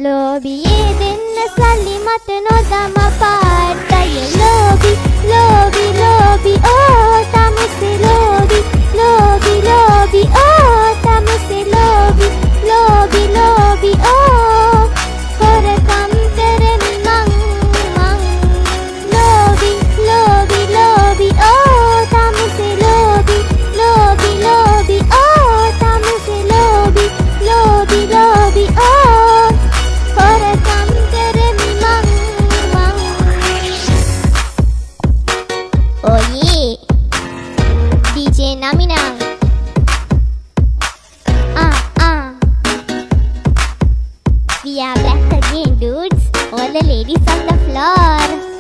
ලෝබියේ දෙන්න සල්ලි මට නොදම පාටය ලෝබි ලෝබි ලෝබි ඕ තමසේ ලෝබි ලෝබි ලෝබි ඕ තමසේ ලෝබි ලෝබි ලෝබි ඕ හොරකම් කරමි මං ලෝබි ලෝබි ලෝබි ඕ තමසේ ලෝබි ලෝබි ලෝබි ඕ තමසේ ලෝබි ලෝබි ලෝබි ඕ DJ Namina. We are back again, dudes. All the ladies on the floor.